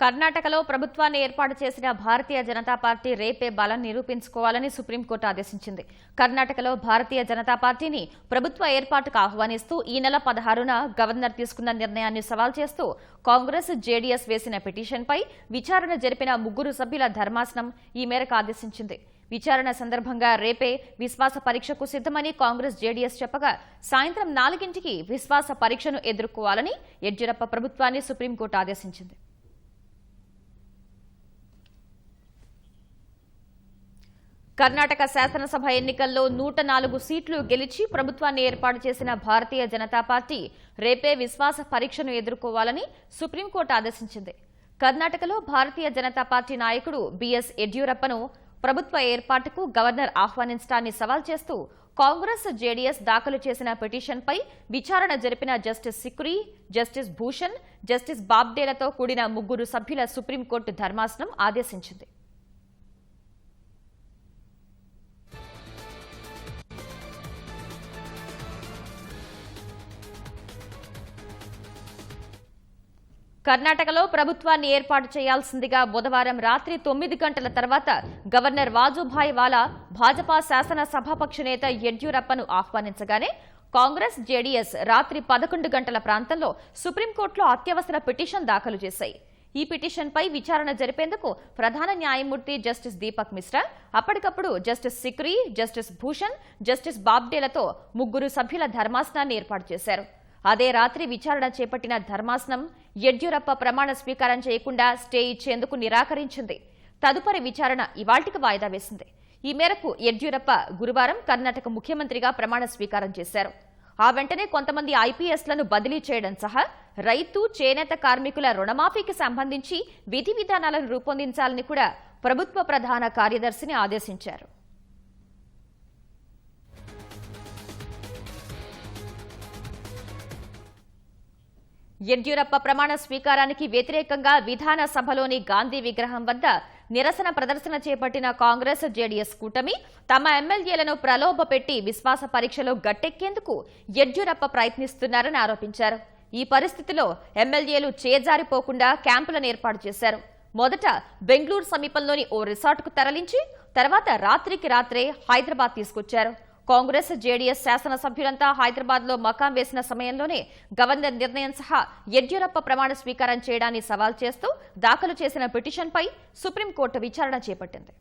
కర్ణాటకలో ప్రభుత్వాన్ని ఏర్పాటు చేసిన భారతీయ జనతా పార్టీ రేపే బలం నిరూపించుకోవాలని సుప్రీంకోర్టు ఆదేశించింది. కర్ణాటకలో భారతీయ జనతా పార్టీని ప్రభుత్వ ఏర్పాటుకు ఆహ్వానిస్తూ ఈ నెల 16న గవర్నర్ తీసుకున్న నిర్ణయాన్ని సవాల్ చేస్తూ కాంగ్రెస్, జేడీఎస్ వేసిన పిటిషన్పై విచారణ జరిపిన 3 సభ్యుల ధర్మాసనం ఈ మేరకు ఆదేశించింది. విచారణ సందర్భంగా రేపే విశ్వాస పరీక్షకు సిద్దమని కాంగ్రెస్, జేడీఎస్ చెప్పగా సాయంత్రం 4ంటికి విశ్వాస పరీక్షను ఎదుర్కోవాలని యడ్యూరప్ప ప్రభుత్వాన్ని సుప్రీంకోర్టు ఆదేశించింది. కర్ణాటక శాసనసభ ఎన్నికల్లో 104 సీట్లు గెలిచి ప్రభుత్వాన్ని ఏర్పాటు చేసిన భారతీయ జనతా పార్టీ రేపే విశ్వాస పరీక్షను ఎదుర్కోవాలని సుప్రీంకోర్టు ఆదేశించింది. కర్ణాటకలో భారతీయ జనతా పార్టీ నాయకుడు బీఎస్ యడ్యూరప్పను ప్రభుత్వ ఏర్పాటుకు గవర్నర్ ఆహ్వానించడాన్ని సవాల్ చేస్తూ కాంగ్రెస్, జేడీఎస్ దాఖలు చేసిన పిటిషన్పై విచారణ జరిపిన justice Sikri, justice Bhushan, justice బాబ్డేలతో కూడిన 3 సభ్యుల సుప్రీంకోర్టు ధర్మాసనం ఆదేశించింది. కర్ణాటకలో ప్రభుత్వాన్ని ఏర్పాటు చేయాల్సిందిగా బుధవారం రాత్రి 9 గంటల తర్వాత గవర్నర్ వాజుభాయ్ వాలా భాజపా శాసన సభాపక్ష నేత యడ్యూరప్పను ఆహ్వానించగానే కాంగ్రెస్, జేడీఎస్ రాత్రి 11 గంటల ప్రాంతంలో సుప్రీంకోర్టులో అత్యవసర పిటిషన్ దాఖలు చేశాయి. ఈ పిటిషన్పై విచారణ జరిపేందుకు ప్రధాన న్యాయమూర్తి జస్టిస్ దీపక్ మిశ్రా, అప్పటికప్పుడు justice Sikri, justice Bhushan, justice బాబ్డేలతో 3 సభ్యుల ధర్మాసనాన్ని ఏర్పాటు చేశారు. అదే రాత్రి విచారణ చేపట్టిన ధర్మాసనం యడ్యూరప్ప ప్రమాణ స్వీకారం చేయకుండా స్టే ఇచ్చేందుకు నిరాకరించింది. తదుపరి విచారణ ఇవాళ్టికి వాయిదా వేసింది. ఈ మేరకు యడ్యూరప్ప గురువారం కర్ణాటక ముఖ్యమంత్రిగా ప్రమాణ స్వీకారం చేశారు. ఆ వెంటనే కొంతమంది ఐపీఎస్లను బదిలీ చేయడం సహా రైతు, చేనేత కార్మికుల రుణమాఫీకి సంబంధించి విధి విధానాలను రూపొందించాలని కూడా ప్రభుత్వ ప్రధాన కార్యదర్శిని ఆదేశించారు. యడ్యూరప్ప ప్రమాణ స్వీకారానికి వ్యతిరేకంగా విధాన సభలోని గాంధీ విగ్రహం వద్ద నిరసన ప్రదర్శన చేపట్టిన కాంగ్రెస్, జేడీఎస్ కూటమి తమ ఎమ్మెల్యేలను ప్రలోభపెట్టి విశ్వాస పరీక్షలో గట్టెక్కేందుకు యడ్యూరప్ప ప్రయత్నిస్తున్నారని ఆరోపించారు. ఈ పరిస్థితిలో ఎమ్మెల్యేలు చేజారిపోకుండా క్యాంపులను ఏర్పాటు చేశారు. మొదట బెంగళూరు సమీపంలోని ఓ రిసార్టుకు తరలించి తర్వాత రాత్రికి రాత్రే హైదరాబాద్ తీసుకొచ్చారు. కాంగ్రెస్, జేడీఎస్ శాసనసభ్యులంతా హైదరాబాద్ లో మకాం వేసిన సమయంలోనే గవర్నర్ నిర్ణయం సహా యడ్యూరప్ప ప్రమాణ స్వీకారం చేయడాన్ని సవాల్ చేస్తూ దాఖలు చేసిన పిటిషన్పై సుప్రీంకోర్టు విచారణ చేపట్టింది.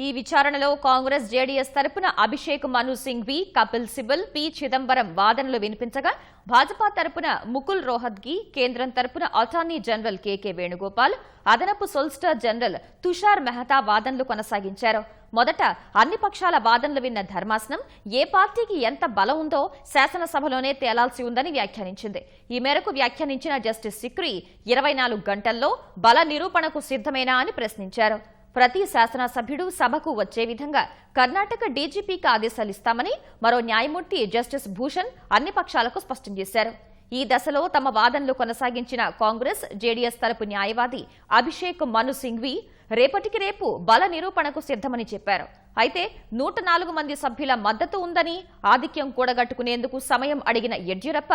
ఈ విచారణలో కాంగ్రెస్, జేడీఎస్ తరపున అభిషేక్ మను సింఘ్వి, కపిల్ సిబల్, పి చిదంబరం వాదనలు వినిపించగా భాజపా తరపున ముకుల్ రోహత్గి, కేంద్రం తరపున అటార్నీ జనరల్ కేకే వేణుగోపాల్, అదనపు సొలిసిటర్ జనరల్ తుషార్ మెహతా వాదనలు కొనసాగించారు. మొదట అన్ని పక్షాల వాదనలు విన్న ధర్మాసనం ఏ పార్టీకి ఎంత బలం ఉందో శాసనసభలోనే తేలాల్సి ఉందని వ్యాఖ్యానించింది. ఈ మేరకు వ్యాఖ్యానించిన జస్టిస్ సిక్రీ 24 గంటల్లో బల నిరూపణకు సిద్దమేనా అని ప్రశ్నించారు. ప్రతి శాసనసభ్యుడు సభకు వచ్చే విధంగా కర్ణాటక డీజీపీకి ఆదేశాలిస్తామని మరో న్యాయమూర్తి జస్టిస్ భూషణ్ అన్ని పక్షాలకు స్పష్టం చేశారు. ఈ దశలో తమ వాదనలు కొనసాగించిన కాంగ్రెస్, జేడీఎస్ తరపు న్యాయవాది అభిషేక్ మను సింఘ్వి రేపటికి రేపు బల నిరూపణకు సిద్దమని చెప్పారు. అయితే 104 మంది సభ్యుల మద్దతు ఉందని, ఆధిక్యం కూడగట్టుకునేందుకు సమయం అడిగిన యడ్యూరప్ప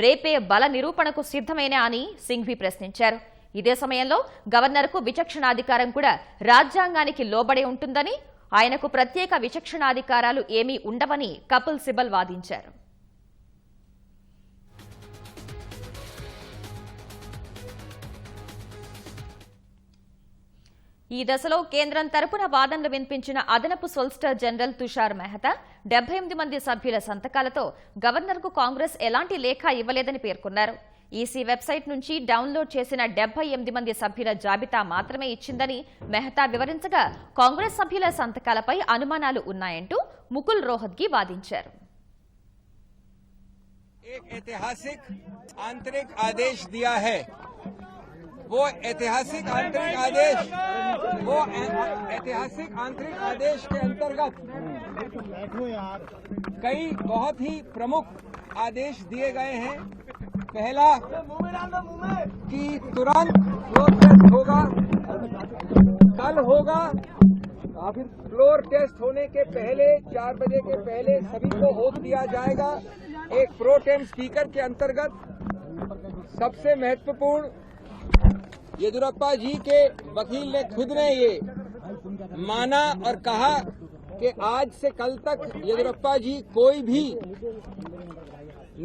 రేపే బల నిరూపణకు సిద్దమేనా అని సింఘ్వి ప్రశ్నించారు. ఇదే సమయంలో గవర్నర్కు విచక్షణాధికారం కూడా రాజ్యాంగానికి లోబడే ఉంటుందని, ఆయనకు ప్రత్యేక విచక్షణాధికారాలు ఏమీ ఉండవని కపిల్ సిబల్ వాదించారు. ఈ దశలో కేంద్రం తరపున వాదనలు వినిపించిన అదనపు సొలిసిటర్ జనరల్ తుషార్ మెహతా 78 మంది సభ్యుల సంతకాలతో గవర్నర్కు కాంగ్రెస్ ఎలాంటి లేఖ ఇవ్వలేదని పేర్కొన్నారు. ఈసీ వెబ్సైట్ నుంచి డౌన్లోడ్ చేసిన 78 మంది సభ్యుల జాబితా మాత్రమే ఇచ్చిందని మెహతా వివరించగా కాంగ్రెస్ సభ్యుల సంతకాలపై అనుమానాలు ఉన్నాయంటూ ముకుల్ రోహత్గి వాదించారు. ऐतिहासिक आंतरिक आदेश दिया है, वो ऐतिहासिक आंतरिक आदेश के अंतर्गत कई बहुत ही प्रमुख आदेश दिए गए हैं। पहला कि तुरंत प्रोसेस होगा, कल होगा फ्लोर टेस्ट होने के पहले 4 बजे के पहले सभी को ओथ दिया जाएगा। एक प्रो टेम स्पीकर के अंतर्गत सबसे महत्वपूर्ण येदियुरप्पा जी के वकील ने खुद ने ये माना और कहा कि आज से कल तक येदियुरप्पा जी कोई भी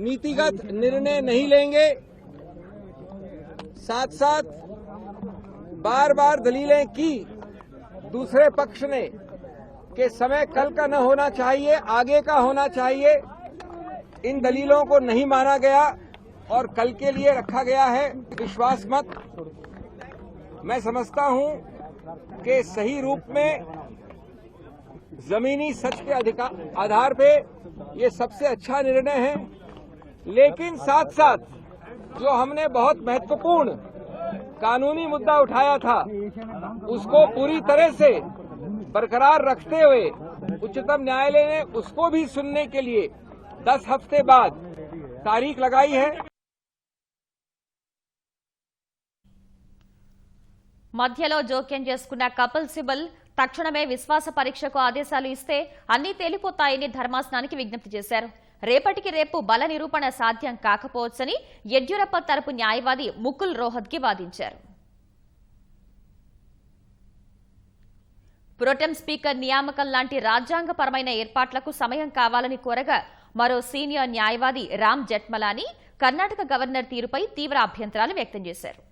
नीतिगत निर्णय नहीं लेंगे। साथ साथ बार बार दलीलें की दूसरे पक्ष ने कि समय कल का न होना चाहिए, आगे का होना चाहिए। इन दलीलों को नहीं माना गया और कल के लिए रखा गया है विश्वास मत। मैं समझता हूं कि सही रूप में जमीनी सच के आधार पे ये सबसे अच्छा निर्णय है, लेकिन साथ साथ जो हमने बहुत महत्वपूर्ण कानूनी मुद्दा उठाया था उसको पूरी तरह से बरकरार रखते हुए उच्चतम न्यायालय ने उसको भी सुनने के लिए 10 हफ्ते बाद तारीख लगाई है। మధ్యలో జోక్యం చేసుకున్న కపిల్ సిబల్ తక్షణమే విశ్వాస పరీక్షకు ఆదేశాలు ఇస్తే అన్ని తేలిపోతాయని ధర్మాసనానికి విజ్ఞప్తి చేశారు. రేపటికి రేపు బల నిరూపణ సాధ్యం కాకపోవచ్చని యెడ్యూరప్ప తరపు న్యాయవాది ముకుల్ రోహత్గి వాదించారు. ప్రోటెం స్పీకర్ నియామకం లాంటి రాజ్యాంగపరమైన ఏర్పాట్లకు సమయం కావాలని కోరగా మరో సీనియర్ న్యాయవాది రామ్ జెఠ్మలానీ కర్ణాటక గవర్నర్ తీరుపై తీవ్ర అభ్యంతరాలు వ్యక్తం చేశారు.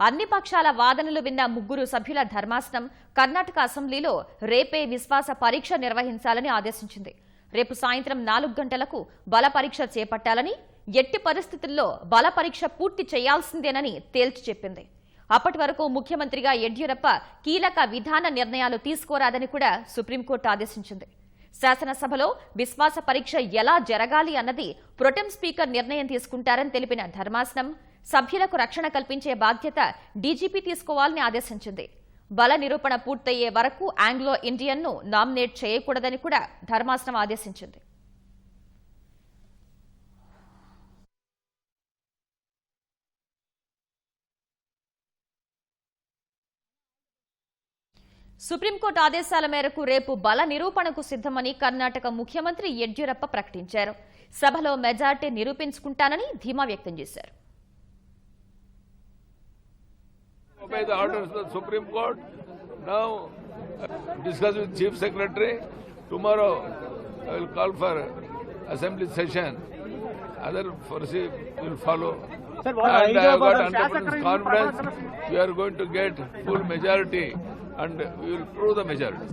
అన్ని పక్షాల వాదనలు విన్న 3 సభ్యుల ధర్మాసనం కర్ణాటక అసెంబ్లీలో రేపే విశ్వాస పరీక్ష నిర్వహించాలని ఆదేశించింది. రేపు సాయంత్రం 4 గంటలకు బల పరీక్ష చేపట్టాలని, ఎట్టి పరిస్థితుల్లో బల పరీక్ష పూర్తి చేయాల్సిందేనని తేల్చి చెప్పింది. అప్పటి వరకు ముఖ్యమంత్రిగా యెడ్యూరప్ప కీలక విధాన నిర్ణయాలు తీసుకోరాదని కూడా సుప్రీంకోర్టు ఆదేశించింది. శాసనసభలో విశ్వాస పరీక్ష ఎలా జరగాలి అన్నది ప్రొటెం స్పీకర్ నిర్ణయం తీసుకుంటారని తెలిపిన ధర్మాసనం సభ్యులకు రక్షణ కల్పించే బాధ్యత డీజీపీ తీసుకోవాలని ఆదేశించింది. బల నిరూపణ పూర్తయ్యే వరకు ఆంగ్లో ఇండియన్ను నామినేట్ చేయకూడదని కూడా ధర్మాసనం ఆదేశించింది. సుప్రీంకోర్టు ఆదేశాల మేరకు రేపు బల నిరూపణకు సిద్ధమని కర్ణాటక ముఖ్యమంత్రి యెడ్యూరప్ప ప్రకటించారు. సభలో మెజార్టీ నిరూపించుకుంటానని ధీమా వ్యక్తం చేశారు. Obey the orders of the Supreme Court. Now, discuss with Chief Secretary. Tomorrow, I will call for assembly session. Other foresee will follow. Sir, what and I have got Shasakari confidence. We are going to get full majority, and we will prove the majority.